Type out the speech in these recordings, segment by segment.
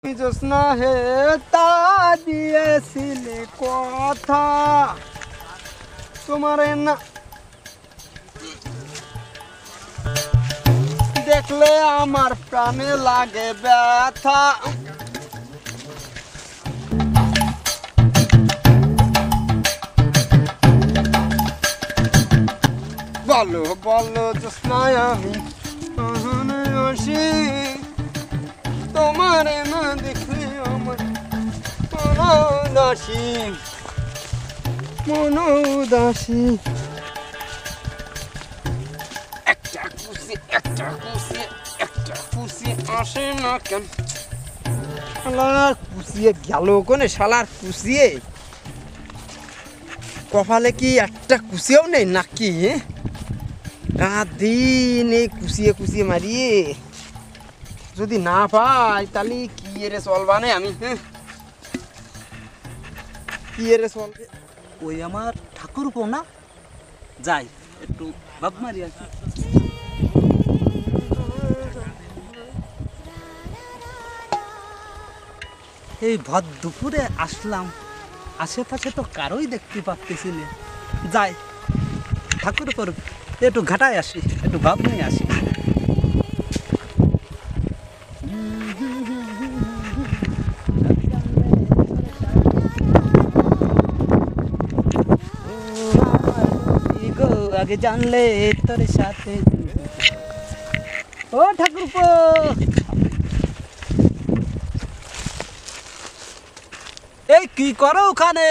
জোৎস্না হে তা দিয়েছিলে কথা তোমার না দেখলে আমার প্রাণে লাগে ব্যথা। বলো বলো জোৎস্নায় আমি আসি তোমার না দেখলে আমার মন উদাসী একটা খুশি আসে না কেন শালার খুশিয়ে গেল কোনে শালার খুশিয়ে কপালে কি একটা খুশিও নেই নাকি রাত দিন এই খুশিয়ে মারিয়ে যদি না পাই তাহলে কি এরে চলবানে আমি কি এরে চলবে ওই আমার ঠাকুরপো না যাই একটু ভাব মারি আসি। এই ভর দুপুরে আসলাম, আশেপাশে তো কারোই দেখতে পাচ্তেছি না। যাই ঠাকুরপোর একটু ঘাটায় আসি, একটু ভাব নিয়ে আসি। আগে জানলে তোর সাথে ও ঠাকুরপো এই কি করো ওখানে?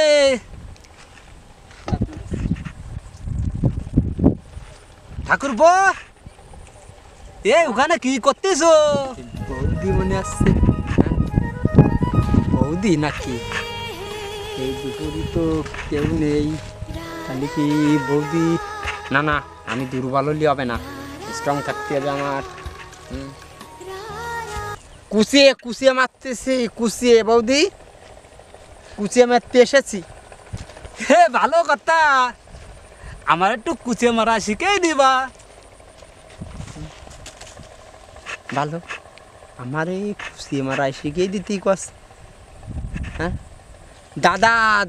ঠাকুরপো এই ওখানে কি করতেছো? বৌদি মনে আসছে বৌদি নাকি এই দুপুরি তো কেউ নেই তাহলে কি বৌদি না না আমি দুর্বল হলে হবে না স্ট্রং থাকতে হবে আমার কুচিয়ে মারতেছি বৌদি কুচিয়ে মারতে এসেছি হে ভালো কথা, আমার একটু কুচে মারা শিখেই দিবা। ভালো আমার এই কুচিয়ে মারা শিখিয়ে দিতেই কস হ্যাঁ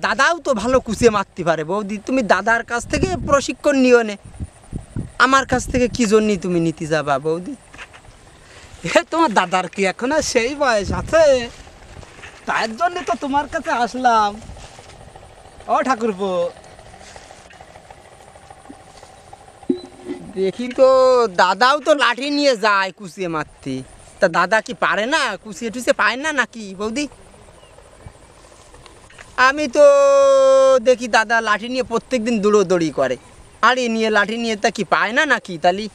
দাদাও তো ভালো কুচিয়ে মারতে পারে বৌদি তুমি দাদার কাছ থেকে প্রশিক্ষণ নিও নে আমার কাছ থেকে কি জন্যই তুমি নিতে যাবা বৌদি? তোমার দাদার কি এখন সেই বয়স আছে? তার জন্য তো তোমার কাছে আসলাম। ও ঠাকুরপো দেখি তো দাদাও তো লাঠি নিয়ে যায় কুচিয়ে মারতে তা দাদা কি পারে না কুচিয়ে টুচিয়ে পায় না নাকি বৌদি? আমি তো দেখি দাদা লাঠি নিয়ে প্রত্যেক দিন দৌড়ি করে আর এ নিয়ে লাঠি নিয়ে তা কি পায় না নাকি তালি?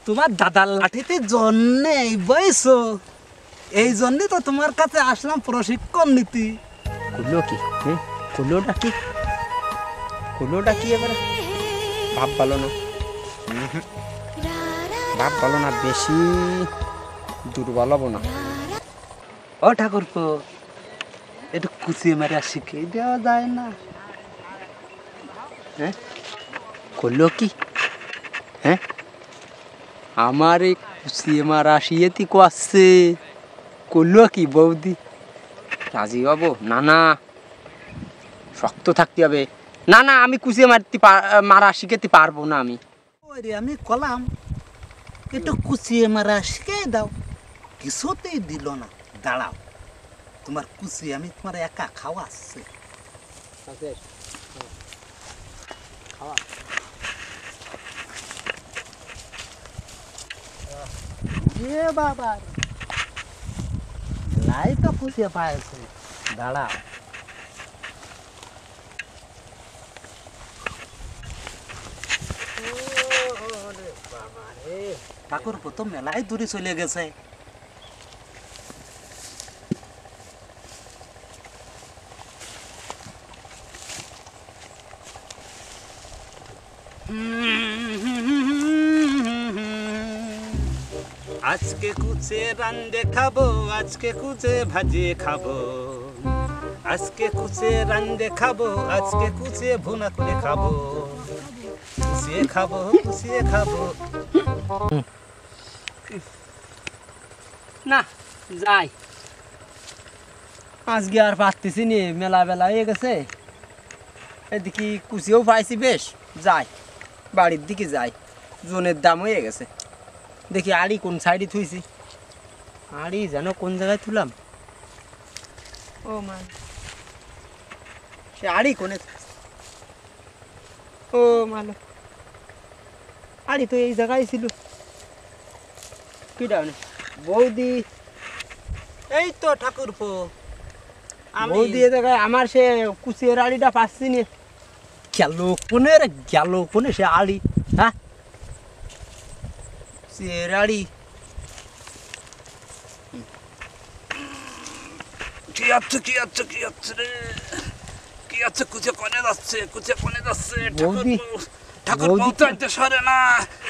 তোমার দাদার লাঠিতে জন্যে এই বয়স, এই জন্যে তো তোমার কাছে আসলাম প্রশিক্ষণ নীতি। কুলোটা কি এবার ভাব ভালো না বেশি দুর্বল হবো না। ও ঠাকুরপো একটু কুচিয়ে মারা শিখিয়ে দেওয়া যায় না? হ্যাঁ করলো কি হ্যাঁ আমার এই কুচিয়ে মারা শিয়েতি কোয়াচ্ছে করলো কি বৌদি রাজি হবো না শক্ত থাকতে হবে না আমি কুচিয়ে মারা শিখাতে পারবো না আমি। ওরে আমি কলাম একটু কুচিয়ে মারা শিখিয়ে দাও, কিছুতেই দিল না। দাঁড়াও তোমার কুচিয়ে আমি তোমার একা খাওয়াচ্ছি। এ বাবা লাই তো কুচিয়ে পাইছে, দাঁড়াও। ঠাকুর তো মেলায় দূরে চলে গেছে। আজকে কুচে রান্দে খাবো, আজকে কুচে ভাজিয়ে খাবো, আজকে কুচে রান্দে খাবো, আজকে কুচে ভুনা করে খাবো, কুচিয়ে খাবো। না যাই আজকে আর পারতেছি নি, মেলা বেলা হয়ে গেছে। এদিকে কুচিও পাইছি বেশ, যাই বাড়ির দিকে যাই, জনের দাম হয়ে গেছে। দেখি আড়ি কোন সাইডে থুইছি, আড়ি যেন কোন জায়গায় থুলাম। ও মা, সে আড়ি কোনে, ও মালো আড়ি তো এই জায়গায় ছিল। কিটা বৌদি, এই তো ঠাকুরপো আমি বৌদি এ জায়গায় আমার সে কুচিয়ের আড়িটা পাচ্ছি নি। গেল কোনে রে, গেল কোনে সে আড়ি? হ্যাঁ কুচিয়ের আড়ি কি আছে কি আছে কি আছে রে, কি আছে? কুচে কোনে যাচ্ছে, কুচে কোনে যাচ্ছে? বৌদি, ঠাকুর বৌদি পৌঁছাইতে সরে না।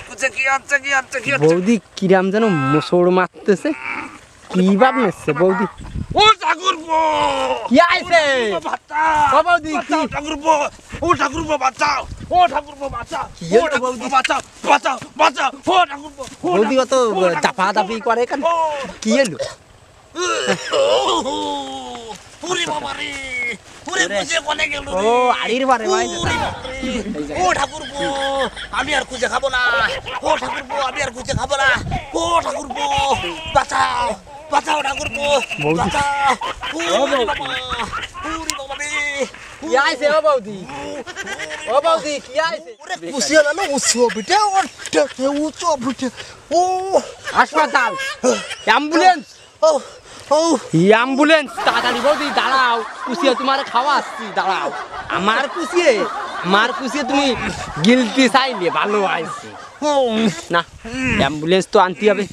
কুচে কি আছে কি আছে কি আছে? বৌদি কিরাম যেন মোসড় মারতেছে, কি ভাব নিচ্ছে বৌদি? ও ঠাকুরপো, কি আইছে? বাঁচাও! ও বৌদি, কি? বাঁচাও ঠাকুরপো, ও ঠাকুরপো বাঁচাও, ও ঠাকুরপো বাঁচাও, কি ও হলো ঠাকুরপো বৌদি? বাঁচাও, বাঁচাও, বাঁচাও, ও ঠাকুরপো, ও বৌদি অত ঠাকুরপো, ও ঠাকুরপো, দাপা দাপি করে কেন? ও, কি এলো? ওরে বাবা রে, ওরে ওরে। কুচে কোনে গেল ও রে? আড়ির বারে ভাই, ওরে বাবা রে, ও ঠাকুরপো, আমি আর কুচে খাবো না। ও ঠাকুরপো, আমি আর কুচে খাবো না। ও ঠাকুরপো, বাঁচাও, বাঁচাও ঠাকুরপো, বৌদি। বাঁচাও। ওরে বৌদি। বাবা, ওরে বাবা রে, কি আইছে ও বৌদি? ও বৌদি কি আইছে? কুচিয়া না উঁচু বিটে ওটা উঁচু বিটে ও হাসপাতাল, অ্যাম্বুলেন্স, ও ও অ্যাম্বুলেন্স তাড়াতাড়ি বৌদি দাঁড়াও, কুচিয়ে তোমার খাওয়া আসছি, দাঁড়াও। আমার কুচিয়ে তুমি গিলতে চাইলে ভালো আইছে না, অ্যাম্বুলেন্স তো আনতে হবে।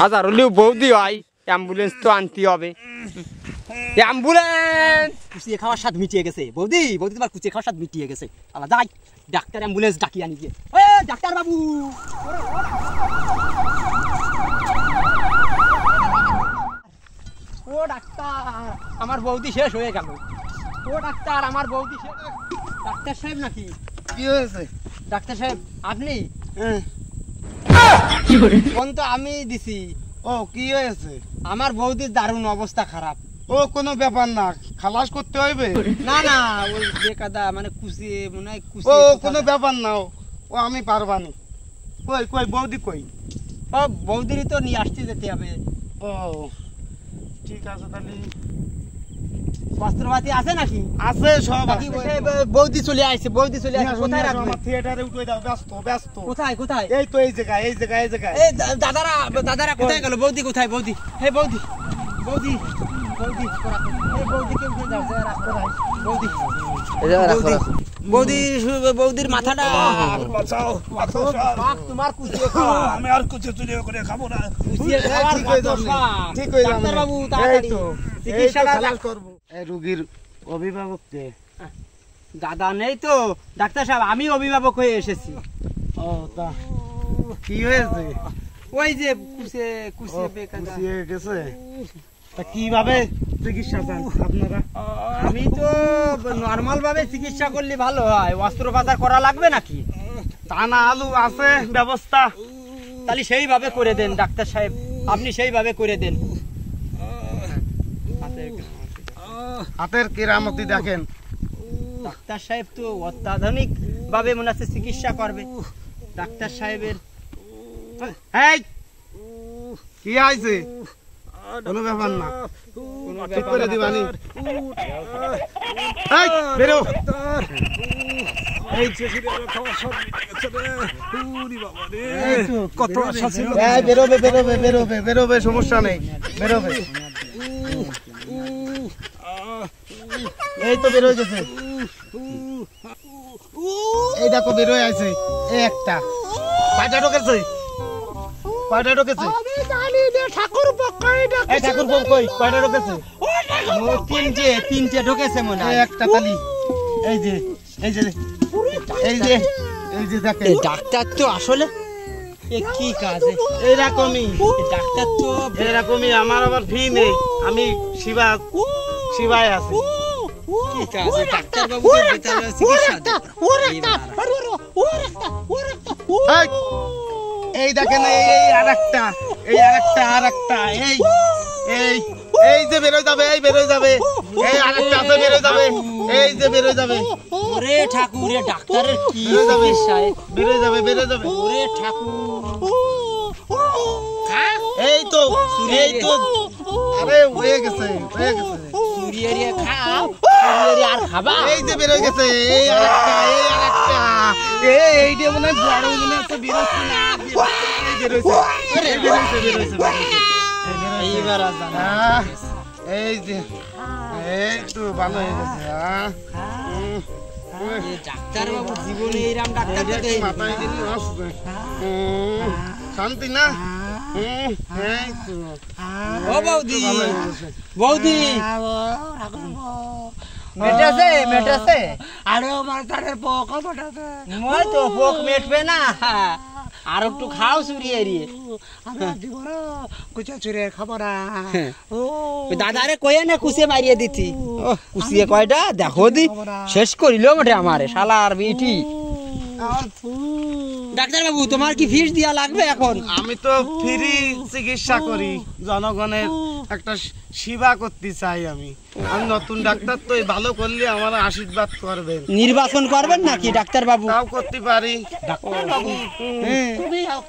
হাজার হলেও বৌদি হয়, অ্যাম্বুলেন্স তো আনতে হবে। অ্যাম্বুলেন্স, কুচিয়ে খাওয়ার স্বাদ মিটিয়ে গেছে বৌদি, বৌদি তোমার কুচিয়ে খাওয়ার স্বাদ মিটিয়ে গেছে। আলা যাই ডাক্তার, অ্যাম্বুলেন্স ডাকি আনি গিয়ে। এ ডাক্তার বাবু, ও ডাক্তার, আমার বৌদি শেষ হয়ে গেল। ও ডাক্তার, আমার বৌদি শেষ। ডাক্তার সাহেব নাকি? কি হয়েছে? ডাক্তার সাহেব আপনি? হ্যাঁ। ফোন তো আমি দিছি। ও কি হয়েছে? আমার বৌদির দারুণ অবস্থা খারাপ। ও কোনো ব্যাপার না, খালাস করতে হইবে। না না, ওই বেকাদা মানে কুচিয়ে মনে হয় ও কুচিয়ে কোনো ব্যাপার না, ও আমি পারবানি। কই কই বৌদি কই? ও বৌদিরই তো নিয়ে আসতে যেতে হবে। ও ঠিক আছে, তাহলে বস্ত্রপাতি আছে নাকি? আছে সব নাকি আছে। বৌদি চলে আসছে, বৌদি চলে আসছে। কোথায় রাখবে? আমার থিয়েটারে উঠে দাও, ব্যস্ত ব্যস্ত। কোথায় কোথায়? এই তো এই জায়গায় এই জায়গায় এই জায়গায়। এই দাদারা, দাদারা কোথায় গেল? বৌদি কোথায়? বৌদি, হে বৌদি, বৌদি, বৌদি, এই বৌদিকে উঠে দাও, যা রাখো ভাই। বৌদি, বৌদি, বৌদির মাথাটা বাঁচাও, বাঁচাও সব। বাপ, তোমার কুচিয়ে খাওয়া, আমি আর কুচে চুরি করে খাবো না। কুচিয়ে খাওয়ার ঠিক হয়ে যাবে, বাপ। ঠিক হয়ে যাবে। ডাক্তার বাবু এই তাড়াতাড়ি তো, চিকিৎসাটা খালাস করবো। এই রোগীর অভিভাবক কে? দাদা নেই তো ডাক্তার সাহেব, আমি অভিভাবক হয়ে এসেছি। ও তা কি হয়েছে? ওই যে কুচিয়ে কুচিয়ে বেকাদা। কুচিয়ে গেছে। তা কিভাবে চিকিৎসা চান আপনারা? আমি তো নর্মাল ভাবে চিকিৎসা করলে ভালো হয়, অস্ত্রোপচার করা লাগবে নাকি? টানা আলু আছে ব্যবস্থা? তাহলে সেইভাবে করে দেন ডাক্তার সাহেব, আপনি সেইভাবে করে দেন। হাতের কেরামতি দেখেন। ডাক্তার সাহেব তো অত্যাধুনিক ভাবে মনে হচ্ছে চিকিৎসা করবে। ডাক্তার সাহেবের এই কি আইছে? কোনো ব্যাপার না, ঠিক করে দিবানি। এই বেরো। এই যে খাওয়া সব মিটে গেছে রে। ওরে বাবা রে, এই তো, কত আশা ছিল। এই বেরোবে বেরোবে বেরোবে বেরোবে, সমস্যা নেই, বেরোবে। এই তো বেরোয় গেছে, এই দেখো বেরোয় আছে। এই একটা কয়টা ঢোকেছে? কয়টা ঢোকেছে? এই ঠাকুর কই কয়টা ঢোকেছে? তিনটে ঢুকেছে মনে এই হয়। একটা তালি, এই যে এই যে এই যে এই যে দেখেন। ডাক্তার তো আসলে এ কি কাজে এইরকমই ডাক্তার তো এরকমই, আমার আবার ফি নেই, আমি শিবায় আছি। কি কাজে ডাক্তার বাবু তো বিদ্যালয়ে চিকিৎসা দেন। এই, এই দেখেন, এই আরেকটা, এই আরেকটা, আরেকটা, এই এই এই যে বেরোয় যাবে, এই বেরোয় যাবে, এই আরেকটা আছে বেরোয় যাবে, এই যে বেরোয় যাবে, ওরে ঠাকুর এ ডাক্তারের কি বেরোয় যাবে, পেশায়? বেরোয় যাবে, বেরোয় যাবে। ওরে ঠাকুর এই তো, এই তো, আরে হয়ে গেছে, হয়ে গেছে। সুরিয়ারিয়া খাও, সুরিয়ারিয়া আর খাবা? এই যে বেরোয় গেছে, এই আরেকটা, এই আরেকটা, এইটা মনে হয় বড় মনে হচ্ছে বেরোচ্ছে না, এই বেরোচ্ছে, এই বেরোচ্ছে, বেরোচ্ছে, বেরোচ্ছে। এইবার আর জানা এই যে এই তো ভালো হয়ে গেছে। ডাক্তার বাবু জীবনে এইরাম ডাক্তার তো এই মাথায় দিলি আসবে। শান্তি না? এই তো ও বৌদি, ভালো হয়ে গেছে। বৌদি মেটাছে, মেটাছে। আরে আমার তারের পোক মেটাছে। মই তো পোক মেটবে না, আর একটু খাও সুরিয়ারিয়ে। আমি দিব না, কুচা চুরে খাবো না। ও ওই দাদারে কয়ে না কুচিয়ে মারিয়ে দিতি। ও কুচিয়ে কয়টা দেখো দি শেষ করিল বটে আমারে শালার বিটি। ডাক্তার বাবু তোমার কি ফিস দিয়া লাগবে এখন? আমি তো ফ্রি চিকিৎসা করি, জনগণের একটা সেবা করতে চাই। আমি নতুন ডাক্তার, তো ভালো করলে আমার আশীর্বাদ করবেন। নির্বাচন করবেন নাকি ডাক্তার বাবু? তাও করতে পারি।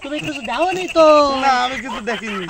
তুমি কিছু দাও নি তো? না, আমি কিছু দেখিনি।